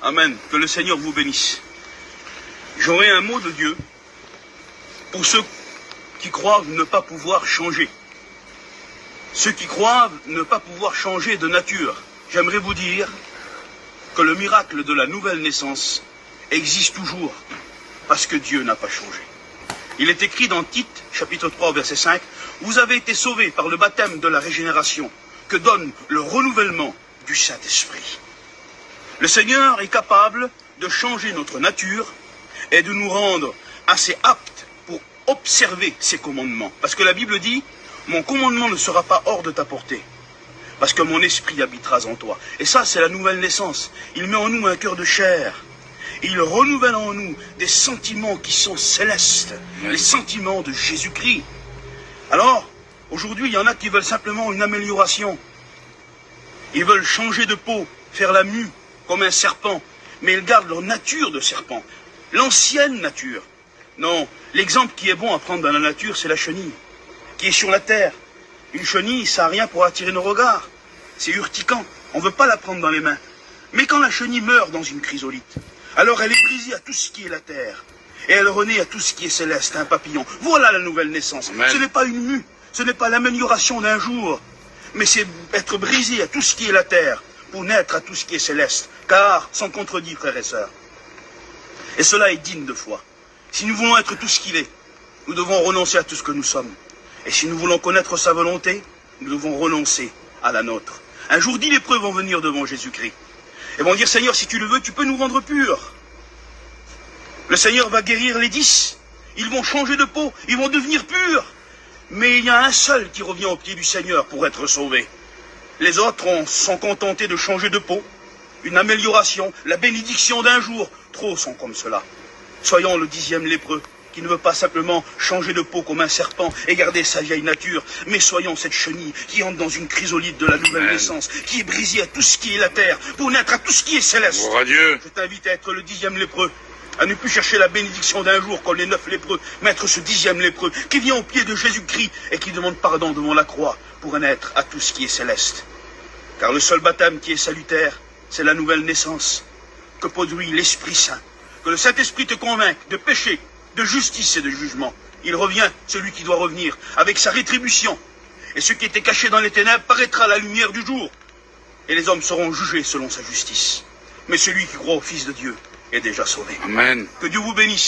Amen. Que le Seigneur vous bénisse. J'aurai un mot de Dieu pour ceux qui croient ne pas pouvoir changer. Ceux qui croient ne pas pouvoir changer de nature. J'aimerais vous dire que le miracle de la nouvelle naissance existe toujours parce que Dieu n'a pas changé. Il est écrit dans Tite, chapitre 3, verset 5, « Vous avez été sauvés par le baptême de la régénération que donne le renouvellement du Saint-Esprit. » Le Seigneur est capable de changer notre nature et de nous rendre assez aptes pour observer ses commandements. Parce que la Bible dit, « Mon commandement ne sera pas hors de ta portée, parce que mon esprit habitera en toi. » Et ça, c'est la nouvelle naissance. Il met en nous un cœur de chair. Et il renouvelle en nous des sentiments qui sont célestes, les sentiments de Jésus-Christ. Alors, aujourd'hui, il y en a qui veulent simplement une amélioration. Ils veulent changer de peau, faire la mue, comme un serpent, mais ils gardent leur nature de serpent, l'ancienne nature. Non, l'exemple qui est bon à prendre dans la nature, c'est la chenille, qui est sur la terre. Une chenille, ça n'a rien pour attirer nos regards. C'est urticant, on ne veut pas la prendre dans les mains. Mais quand la chenille meurt dans une chrysolite, alors elle est brisée à tout ce qui est la terre, et elle renaît à tout ce qui est céleste, un papillon. Voilà la nouvelle naissance. Amen. Ce n'est pas une mue, ce n'est pas l'amélioration d'un jour, mais c'est être brisé à tout ce qui est la terre, pour naître à tout ce qui est céleste, car, sans contredit, frères et sœurs, et cela est digne de foi. Si nous voulons être tout ce qu'il est, nous devons renoncer à tout ce que nous sommes. Et si nous voulons connaître sa volonté, nous devons renoncer à la nôtre. Un jour, 10 lépreux vont venir devant Jésus-Christ, et vont dire, Seigneur, si tu le veux, tu peux nous rendre purs. Le Seigneur va guérir les 10, ils vont changer de peau, ils vont devenir purs. Mais il y a un seul qui revient au pied du Seigneur pour être sauvé. Les autres sont contentés de changer de peau, une amélioration, la bénédiction d'un jour. Trop sont comme cela. Soyons le 10e lépreux, qui ne veut pas simplement changer de peau comme un serpent et garder sa vieille nature, mais soyons cette chenille qui entre dans une chrysolite de la nouvelle naissance, qui est brisée à tout ce qui est la terre, pour naître à tout ce qui est céleste. Gloire à Dieu. Je t'invite à être le 10e lépreux, à ne plus chercher la bénédiction d'un jour comme les 9 lépreux, mais être ce 10e lépreux qui vient au pied de Jésus-Christ et qui demande pardon devant la croix pour naître à tout ce qui est céleste. Car le seul baptême qui est salutaire, c'est la nouvelle naissance que produit l'Esprit Saint. Que le Saint-Esprit te convainque de péché, de justice et de jugement. Il revient, celui qui doit revenir, avec sa rétribution. Et ce qui était caché dans les ténèbres paraîtra à la lumière du jour. Et les hommes seront jugés selon sa justice. Mais celui qui croit au Fils de Dieu est déjà sauvé. Amen. Que Dieu vous bénisse.